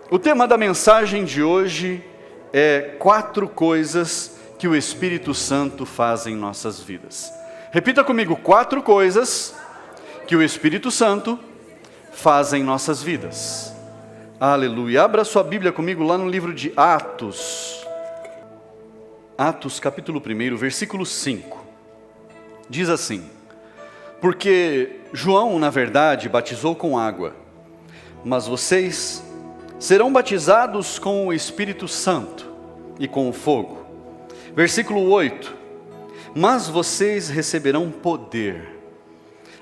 O tema da mensagem de hoje é 4 coisas que o Espírito Santo faz em nossas vidas. Repita comigo: 4 coisas que o Espírito Santo faz em nossas vidas. Aleluia. Abra sua Bíblia comigo lá no livro de Atos. Atos capítulo 1, versículo 5. Diz assim: porque João, na verdade, batizou com água, mas vocês serão batizados com o Espírito Santo e com o fogo. Versículo 8: mas vocês receberão poder,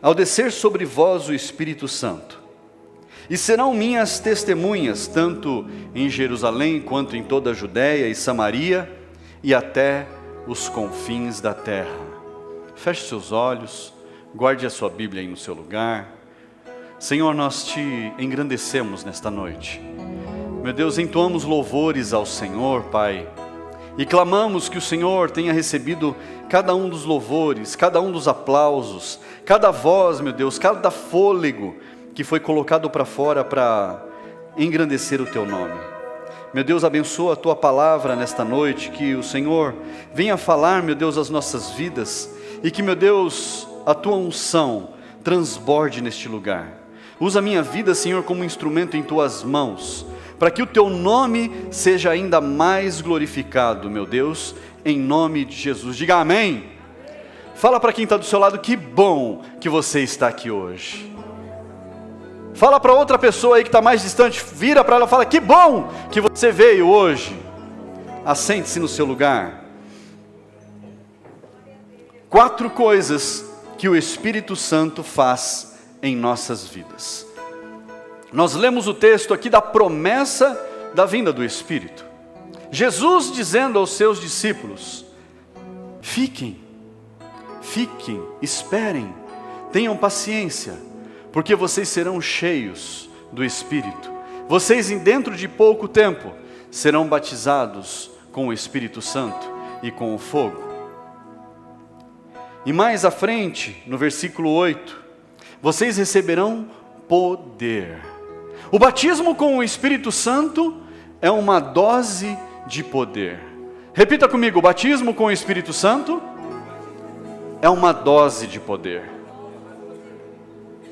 ao descer sobre vós o Espírito Santo, e serão minhas testemunhas, tanto em Jerusalém, quanto em toda a Judéia e Samaria, e até os confins da terra. Feche seus olhos, guarde a sua Bíblia aí no seu lugar. Senhor, nós te engrandecemos nesta noite. Meu Deus, entoamos louvores ao Senhor, Pai, e clamamos que o Senhor tenha recebido cada um dos louvores, cada um dos aplausos, cada voz, meu Deus, cada fôlego que foi colocado para fora para engrandecer o Teu nome. Meu Deus, abençoa a Tua palavra nesta noite, que o Senhor venha falar, meu Deus, as nossas vidas, e que, meu Deus, a Tua unção transborde neste lugar. Usa a minha vida, Senhor, como instrumento em Tuas mãos, para que o Teu nome seja ainda mais glorificado, meu Deus, em nome de Jesus. Diga amém. Fala para quem está do seu lado: que bom que você está aqui hoje. Fala para outra pessoa aí que está mais distante, vira para ela e fala: que bom que você veio hoje. Assente-se no seu lugar. 4 coisas que o Espírito Santo faz em nossas vidas. Nós lemos o texto aqui da promessa da vinda do Espírito. Jesus dizendo aos seus discípulos: fiquem, esperem, tenham paciência, porque vocês serão cheios do Espírito. Vocês, dentro de pouco tempo, serão batizados com o Espírito Santo e com o fogo. E mais à frente, no versículo 8, vocês receberão poder. O batismo com o Espírito Santo é uma dose de poder. Repita comigo: o batismo com o Espírito Santo é uma dose de poder.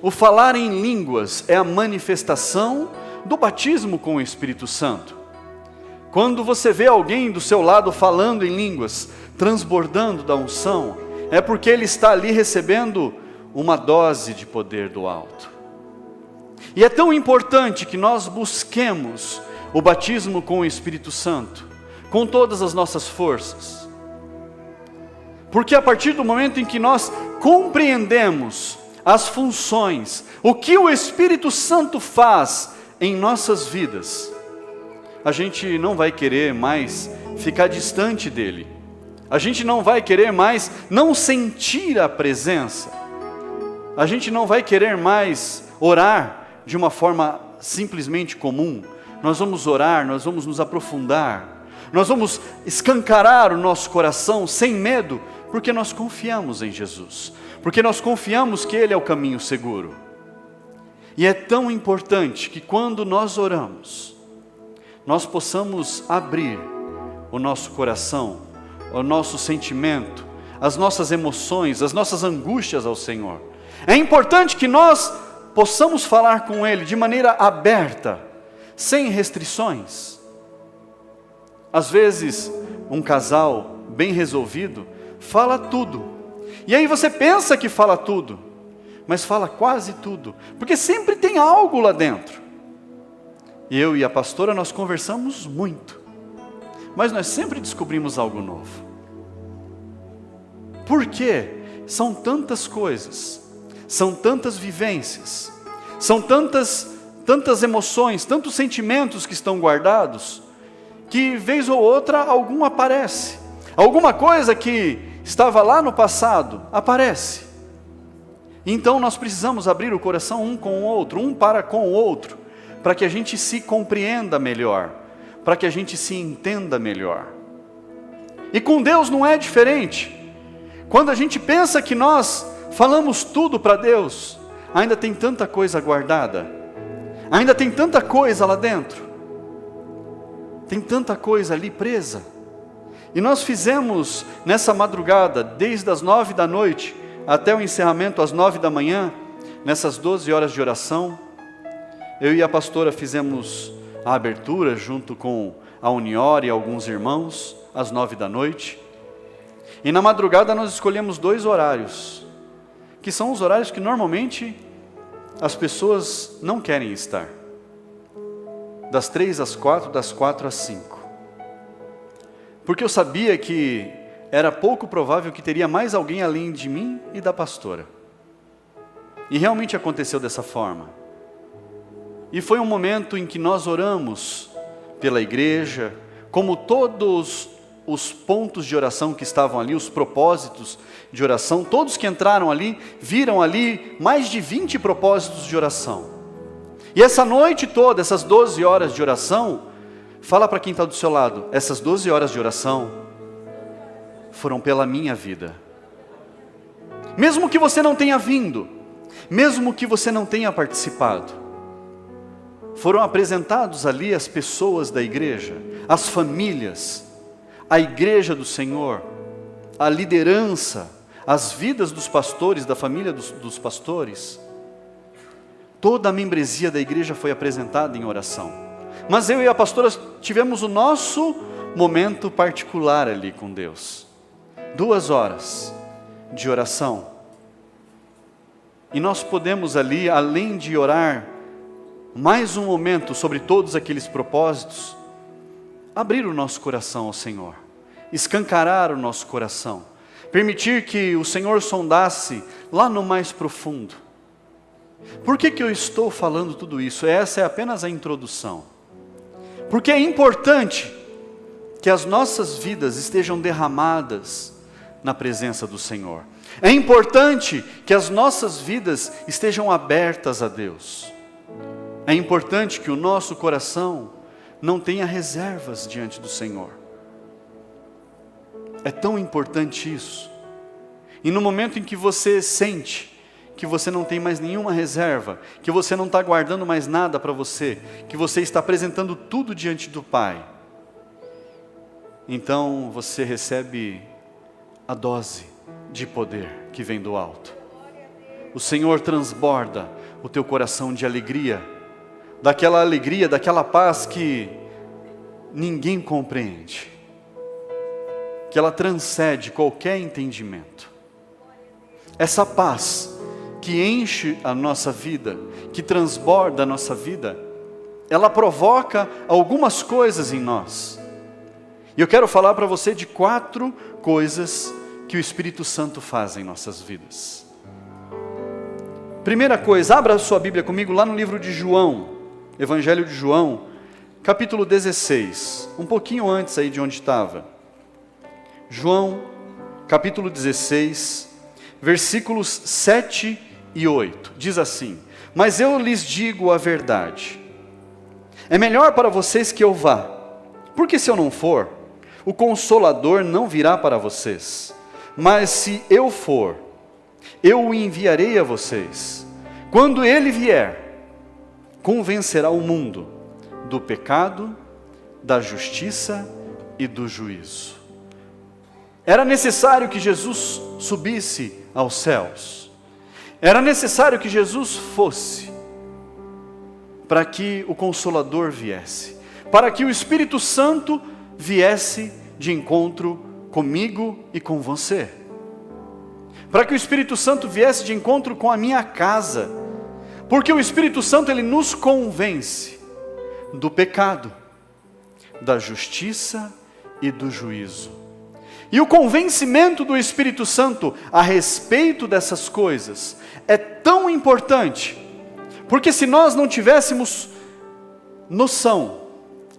O falar em línguas é a manifestação do batismo com o Espírito Santo. Quando você vê alguém do seu lado falando em línguas, transbordando da unção, é porque ele está ali recebendo uma dose de poder do alto. E é tão importante que nós busquemos o batismo com o Espírito Santo, com todas as nossas forças. Porque a partir do momento em que nós compreendemos as funções, o que o Espírito Santo faz em nossas vidas, a gente não vai querer mais ficar distante dele. A gente não vai querer mais não sentir a presença. A gente não vai querer mais orar de uma forma simplesmente comum. Nós vamos orar, nós vamos nos aprofundar, nós vamos escancarar o nosso coração sem medo, porque nós confiamos em Jesus, porque nós confiamos que Ele é o caminho seguro. E é tão importante que quando nós oramos, nós possamos abrir o nosso coração, o nosso sentimento, as nossas emoções, as nossas angústias ao Senhor. É importante que nós possamos falar com Ele de maneira aberta, sem restrições. Às vezes, um casal bem resolvido fala tudo, e aí você pensa que fala tudo, mas fala quase tudo, porque sempre tem algo lá dentro. E eu e a pastora, nós conversamos muito, mas nós sempre descobrimos algo novo. Por quê? São tantas coisas, são tantas vivências, são tantas emoções, tantos sentimentos que estão guardados, que vez ou outra algum aparece. Alguma coisa que estava lá no passado aparece. Então nós precisamos abrir o coração um com o outro, um para com o outro, para que a gente se compreenda melhor, para que a gente se entenda melhor. E com Deus não é diferente. Quando a gente pensa que nós falamos tudo para Deus, ainda tem tanta coisa guardada, ainda tem tanta coisa lá dentro. Tem tanta coisa ali presa. E nós fizemos nessa madrugada, desde as 9 da noite até o encerramento às 9 da manhã, nessas 12 horas de oração, eu e a pastora fizemos a abertura junto com a Unior e alguns irmãos, às 9 da noite. E na madrugada nós escolhemos 2 horários, que são os horários que normalmente as pessoas não querem estar. Das 3 às 4, das 4 às 5. Porque eu sabia que era pouco provável que teria mais alguém além de mim e da pastora. E realmente aconteceu dessa forma. E foi um momento em que nós oramos pela igreja, como todos os pontos de oração que estavam ali, os propósitos de oração, todos que entraram ali, viram ali mais de 20 propósitos de oração. E essa noite toda, essas 12 horas de oração, fala para quem está do seu lado, essas 12 horas de oração foram pela minha vida. Mesmo que você não tenha vindo, mesmo que você não tenha participado, foram apresentados ali as pessoas da igreja, as famílias, a igreja do Senhor, a liderança, as vidas dos pastores, da família dos pastores. Toda a membresia da igreja foi apresentada em oração. Mas eu e a pastora tivemos o nosso momento particular ali com Deus. 2 horas de oração. E nós podemos ali, além de orar, mais um momento sobre todos aqueles propósitos, abrir o nosso coração ao Senhor, escancarar o nosso coração, permitir que o Senhor sondasse lá no mais profundo. Por que eu estou falando tudo isso? Essa é apenas a introdução. Porque é importante que as nossas vidas estejam derramadas na presença do Senhor. É importante que as nossas vidas estejam abertas a Deus. É importante que o nosso coração não tenha reservas diante do Senhor. É tão importante isso. E no momento em que você sente que você não tem mais nenhuma reserva, que você não está guardando mais nada para você, que você está apresentando tudo diante do Pai, então você recebe a dose de poder que vem do alto. O Senhor transborda o teu coração de alegria, daquela paz que ninguém compreende, que ela transcende qualquer entendimento. Essa paz que enche a nossa vida, que transborda a nossa vida, ela provoca algumas coisas em nós. E eu quero falar para você de 4 coisas que o Espírito Santo faz em nossas vidas. Primeira coisa, abra a sua Bíblia comigo lá no livro de João, Evangelho de João, capítulo 16, um pouquinho antes aí de onde estava. João, capítulo 16, versículos 7 e 8, diz assim: mas eu lhes digo a verdade, é melhor para vocês que eu vá, porque se eu não for, o Consolador não virá para vocês, mas se eu for, eu o enviarei a vocês. Quando ele vier, convencerá o mundo do pecado, da justiça e do juízo. Era necessário que Jesus subisse aos céus. Era necessário que Jesus fosse, para que o Consolador viesse, para que o Espírito Santo viesse de encontro comigo e com você, para que o Espírito Santo viesse de encontro com a minha casa, porque o Espírito Santo ele nos convence do pecado, da justiça e do juízo. E o convencimento do Espírito Santo a respeito dessas coisas é tão importante, porque se nós não tivéssemos noção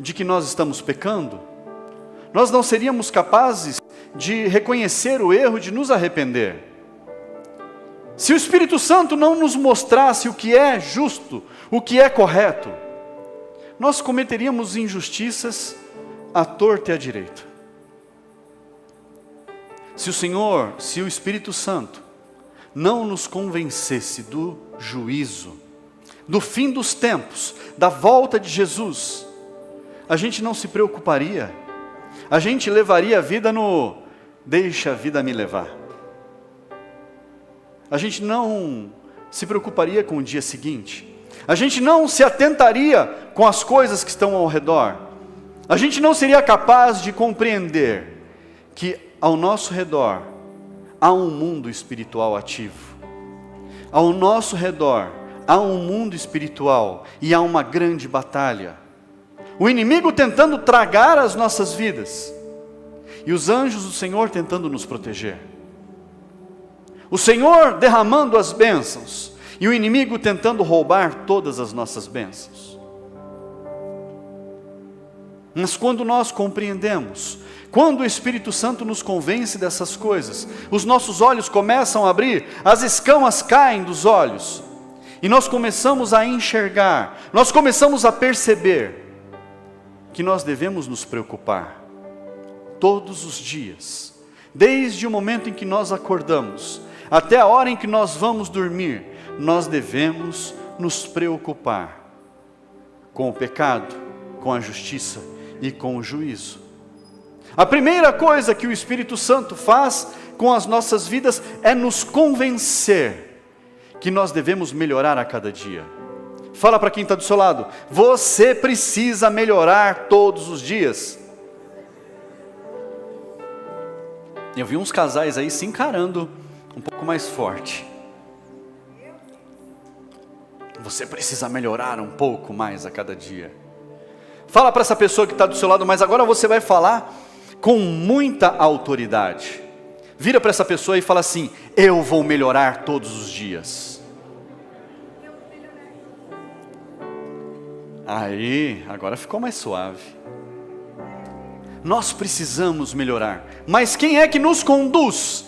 de que nós estamos pecando, nós não seríamos capazes de reconhecer o erro, de nos arrepender. Se o Espírito Santo não nos mostrasse o que é justo, o que é correto, nós cometeríamos injustiças à torta e à direita. Se o Espírito Santo não nos convencesse do juízo, do fim dos tempos, da volta de Jesus, a gente não se preocuparia, a gente levaria a vida no deixa a vida me levar. A gente não se preocuparia com o dia seguinte, a gente não se atentaria com as coisas que estão ao redor, a gente não seria capaz de compreender que ao nosso redor há um mundo espiritual ativo, ao nosso redor há um mundo espiritual e há uma grande batalha, o inimigo tentando tragar as nossas vidas, e os anjos do Senhor tentando nos proteger, o Senhor derramando as bênçãos, e o inimigo tentando roubar todas as nossas bênçãos. Mas quando nós compreendemos, quando o Espírito Santo nos convence dessas coisas, os nossos olhos começam a abrir, as escamas caem dos olhos, e nós começamos a enxergar, nós começamos a perceber, que nós devemos nos preocupar, todos os dias, desde o momento em que nós acordamos, até a hora em que nós vamos dormir, nós devemos nos preocupar com o pecado, com a justiça e com o juízo. A primeira coisa que o Espírito Santo faz com as nossas vidas é nos convencer que nós devemos melhorar a cada dia. Fala para quem está do seu lado, você precisa melhorar todos os dias. Eu vi uns casais aí se encarando um pouco mais forte. Você precisa melhorar um pouco mais a cada dia. Fala para essa pessoa que está do seu lado, mas agora você vai falar com muita autoridade. Vira para essa pessoa e fala assim, eu vou melhorar todos os dias. Aí, agora ficou mais suave. Nós precisamos melhorar, mas quem é que nos conduz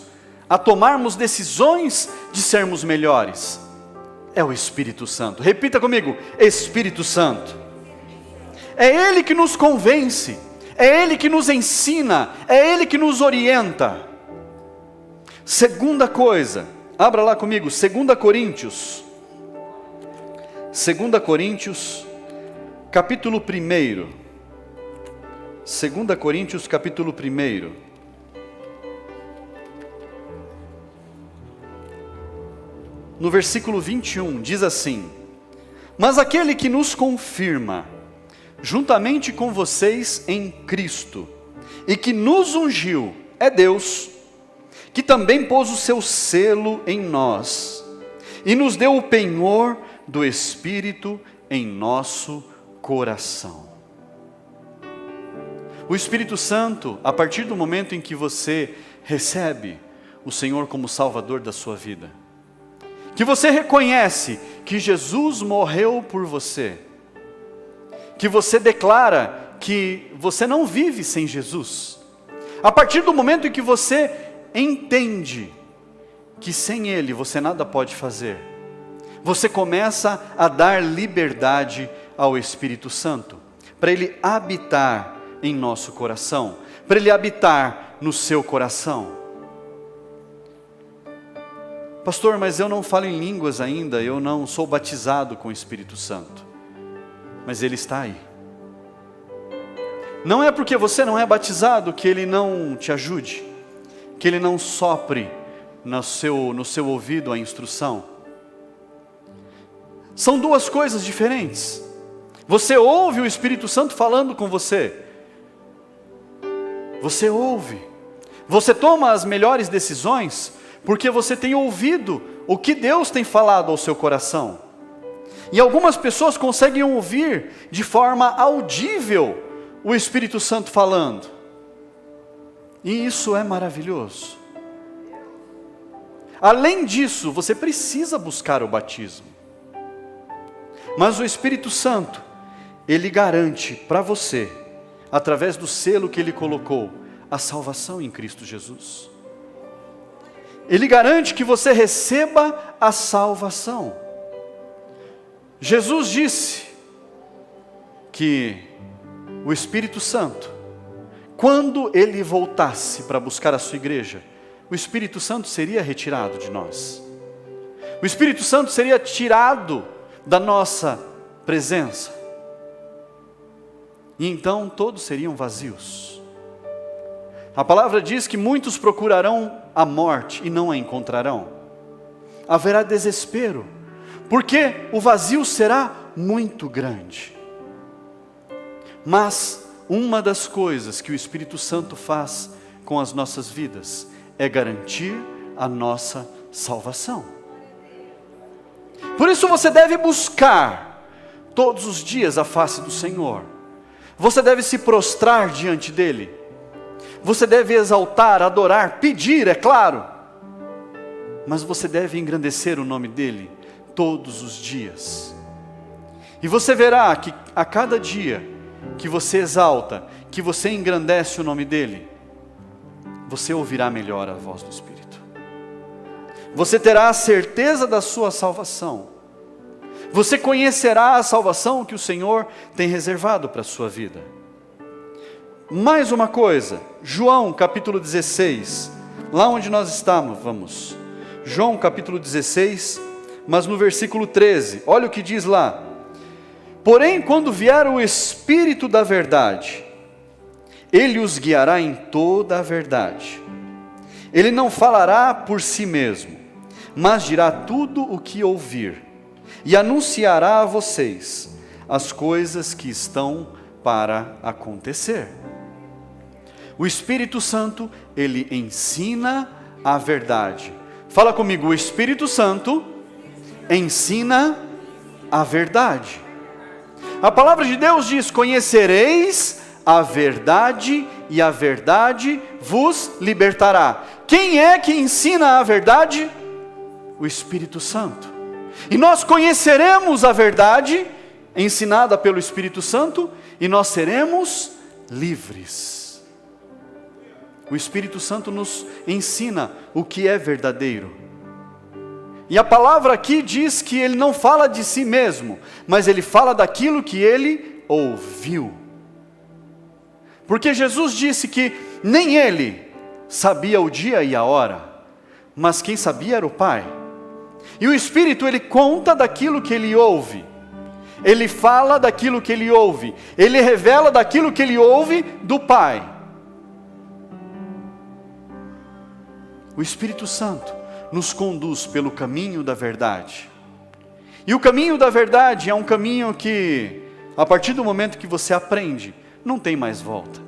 a tomarmos decisões de sermos melhores? É o Espírito Santo. Repita comigo, Espírito Santo. É Ele que nos convence, é Ele que nos ensina, é Ele que nos orienta. Segunda coisa, abra lá comigo, 2 Coríntios, capítulo 1. 2 Coríntios, capítulo 1. No versículo 21, diz assim: mas aquele que nos confirma, juntamente com vocês em Cristo, e que nos ungiu, é Deus, que também pôs o seu selo em nós, e nos deu o penhor do Espírito em nosso coração. O Espírito Santo, a partir do momento em que você recebe o Senhor como Salvador da sua vida, que você reconhece que Jesus morreu por você, que você declara que você não vive sem Jesus, a partir do momento em que você entende que sem Ele você nada pode fazer, você começa a dar liberdade ao Espírito Santo, para Ele habitar em nosso coração, para Ele habitar no seu coração. Pastor, mas eu não falo em línguas ainda, eu não sou batizado com o Espírito Santo. Mas Ele está aí. Não é porque você não é batizado que Ele não te ajude, que Ele não sopre no seu ouvido a instrução. São duas coisas diferentes. Você ouve o Espírito Santo falando com você. Você ouve. Você toma as melhores decisões porque você tem ouvido o que Deus tem falado ao seu coração. E algumas pessoas conseguem ouvir de forma audível o Espírito Santo falando. E isso é maravilhoso. Além disso, você precisa buscar o batismo. Mas o Espírito Santo, Ele garante para você, através do selo que Ele colocou, a salvação em Cristo Jesus. Ele garante que você receba a salvação. Jesus disse que o Espírito Santo, quando Ele voltasse para buscar a sua igreja, o Espírito Santo seria retirado de nós. O Espírito Santo seria tirado da nossa presença. e então todos seriam vazios. A palavra diz que muitos procurarão a morte e não a encontrarão. Haverá desespero, porque o vazio será muito grande. Mas uma das coisas que o Espírito Santo faz com as nossas vidas é garantir a nossa salvação. Por isso você deve buscar todos os dias a face do Senhor. Você deve se prostrar diante dEle. Você deve exaltar, adorar, pedir, é claro. Mas você deve engrandecer o nome dEle todos os dias. E você verá que a cada dia que você exalta, que você engrandece o nome dEle, você ouvirá melhor a voz do Espírito. Você terá a certeza da sua salvação. Você conhecerá a salvação que o Senhor tem reservado para a sua vida. Mais uma coisa, João capítulo 16, lá onde nós estamos, vamos. João capítulo 16, mas no versículo 13, olha o que diz lá. Porém, quando vier o Espírito da verdade, Ele os guiará em toda a verdade. Ele não falará por si mesmo, mas dirá tudo o que ouvir, e anunciará a vocês as coisas que estão para acontecer. O Espírito Santo, Ele ensina a verdade. Fala comigo, o Espírito Santo ensina a verdade. A palavra de Deus diz: conhecereis a verdade e a verdade vos libertará. Quem é que ensina a verdade? O Espírito Santo. E nós conheceremos a verdade ensinada pelo Espírito Santo e nós seremos livres. O Espírito Santo nos ensina o que é verdadeiro. E a palavra aqui diz que Ele não fala de si mesmo, mas Ele fala daquilo que Ele ouviu. Porque Jesus disse que nem Ele sabia o dia e a hora, mas quem sabia era o Pai. E o Espírito, Ele conta daquilo que Ele ouve. Ele fala daquilo que Ele ouve. Ele revela daquilo que Ele ouve do Pai. O Espírito Santo nos conduz pelo caminho da verdade. E o caminho da verdade é um caminho que, a partir do momento que você aprende, não tem mais volta.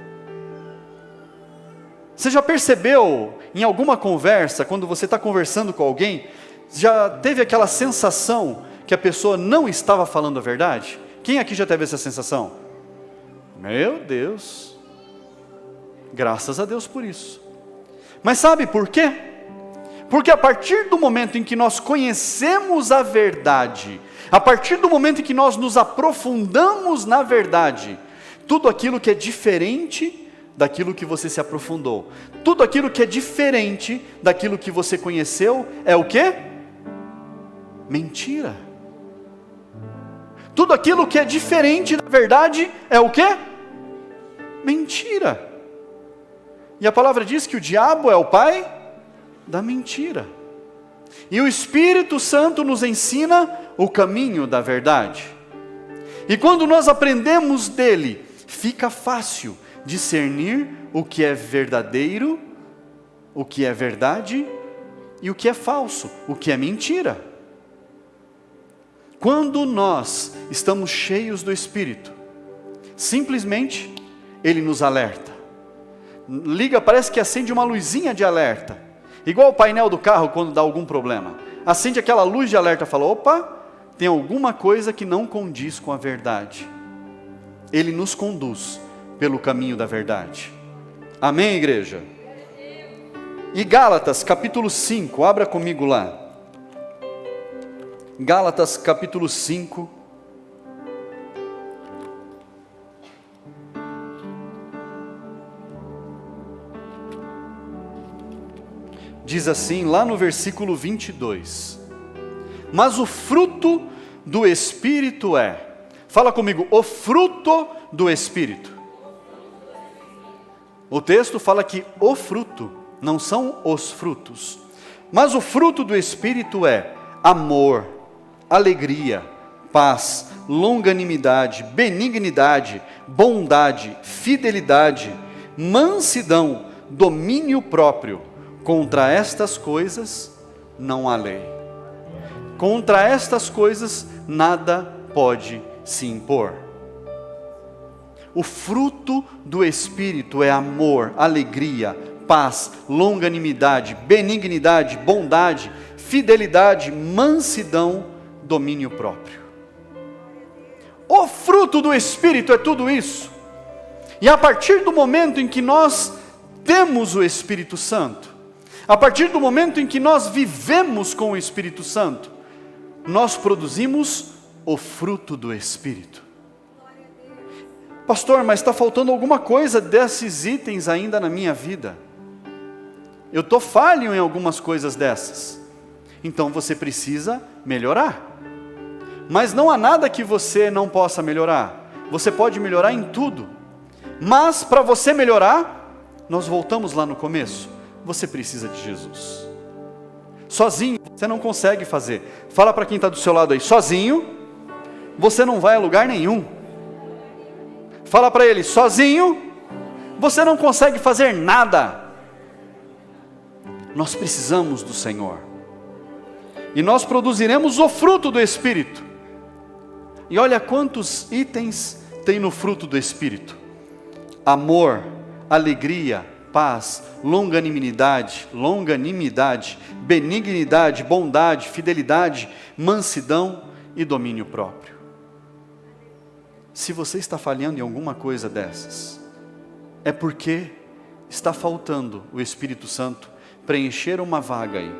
Você já percebeu em alguma conversa, quando você está conversando com alguém, já teve aquela sensação que a pessoa não estava falando a verdade? Quem aqui já teve essa sensação? Meu Deus, graças a Deus por isso. Mas sabe por quê? Porque a partir do momento em que nós conhecemos a verdade, a partir do momento em que nós nos aprofundamos na verdade, tudo aquilo que é diferente daquilo que você se aprofundou, tudo aquilo que é diferente daquilo que você conheceu, é o quê? Mentira. Tudo aquilo que é diferente da verdade é o quê? Mentira. E a palavra diz que o diabo é o pai da mentira. E o Espírito Santo nos ensina o caminho da verdade. E quando nós aprendemos dele, fica fácil discernir o que é verdadeiro, o que é verdade e o que é falso, o que é mentira. Quando nós estamos cheios do Espírito, simplesmente ele nos alerta. Liga, parece que acende uma luzinha de alerta, igual o painel do carro quando dá algum problema. Acende aquela luz de alerta e fala: opa, tem alguma coisa que não condiz com a verdade. Ele nos conduz pelo caminho da verdade. Amém, igreja? E Gálatas capítulo 5, abra comigo lá. Gálatas capítulo 5. Diz assim, lá no versículo 22. Mas o fruto do Espírito é... Fala comigo, o fruto do Espírito. O texto fala que o fruto, não são os frutos. Mas o fruto do Espírito é amor, alegria, paz, longanimidade, benignidade, bondade, fidelidade, mansidão, domínio próprio. Contra estas coisas não há lei. Contra estas coisas nada pode se impor. O fruto do Espírito é amor, alegria, paz, longanimidade, benignidade, bondade, fidelidade, mansidão, domínio próprio. O fruto do Espírito é tudo isso. E a partir do momento em que nós temos o Espírito Santo, a partir do momento em que nós vivemos com o Espírito Santo, nós produzimos o fruto do Espírito. Pastor, mas está faltando alguma coisa desses itens ainda na minha vida. Eu estou falho em algumas coisas dessas. Então você precisa melhorar. Mas não há nada que você não possa melhorar. Você pode melhorar em tudo. Mas para você melhorar, nós voltamos lá no começo. Você precisa de Jesus. Sozinho você não consegue fazer. Fala para quem está do seu lado aí, sozinho você não vai a lugar nenhum. Fala para ele, sozinho você não consegue fazer nada. Nós precisamos do Senhor. E nós produziremos o fruto do Espírito. E olha quantos itens tem no fruto do Espírito: amor, alegria, paz, longanimidade, benignidade, bondade, fidelidade, mansidão e domínio próprio. Se você está falhando em alguma coisa dessas, é porque está faltando o Espírito Santo preencher uma vaga aí.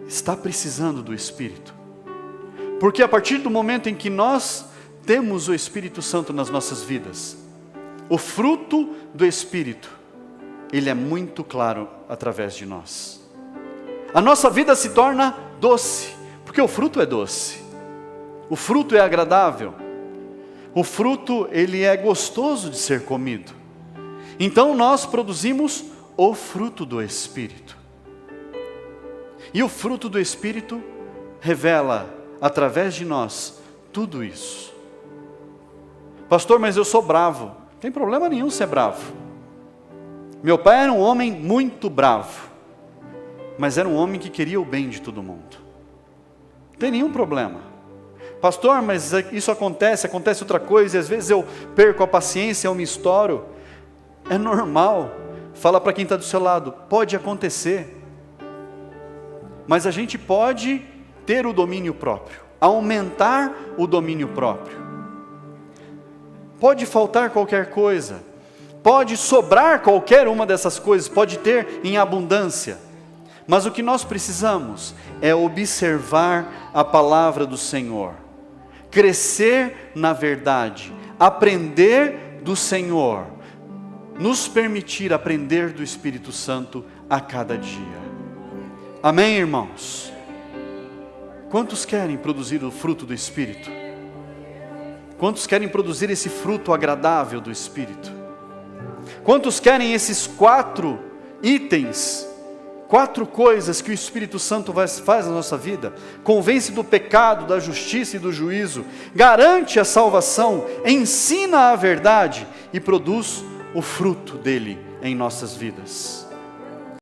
Está precisando do Espírito. Porque a partir do momento em que nós temos o Espírito Santo nas nossas vidas, o fruto do Espírito, ele é muito claro através de nós. A nossa vida se torna doce, porque o fruto é doce. O fruto é agradável. O fruto, ele é gostoso de ser comido. Então nós produzimos o fruto do Espírito. E o fruto do Espírito revela através de nós tudo isso. Pastor, mas eu sou bravo. Não tem problema nenhum ser bravo. Meu pai era um homem muito bravo, mas era um homem que queria o bem de todo mundo. Não tem nenhum problema. Pastor, mas isso acontece outra coisa, e às vezes eu perco a paciência, eu me estouro. É normal. Fala para quem está do seu lado, pode acontecer. Mas a gente pode ter o domínio próprio, aumentar o domínio próprio. Pode faltar qualquer coisa, pode sobrar qualquer uma dessas coisas, pode ter em abundância. Mas o que nós precisamos é observar a palavra do Senhor, crescer na verdade, aprender do Senhor, nos permitir aprender do Espírito Santo a cada dia. Amém, irmãos? Quantos querem produzir o fruto do Espírito? Quantos querem produzir esse fruto agradável do Espírito? Quantos querem esses 4 itens, 4 coisas que o Espírito Santo faz na nossa vida? Convence do pecado, da justiça e do juízo, garante a salvação, ensina a verdade e produz o fruto dele em nossas vidas.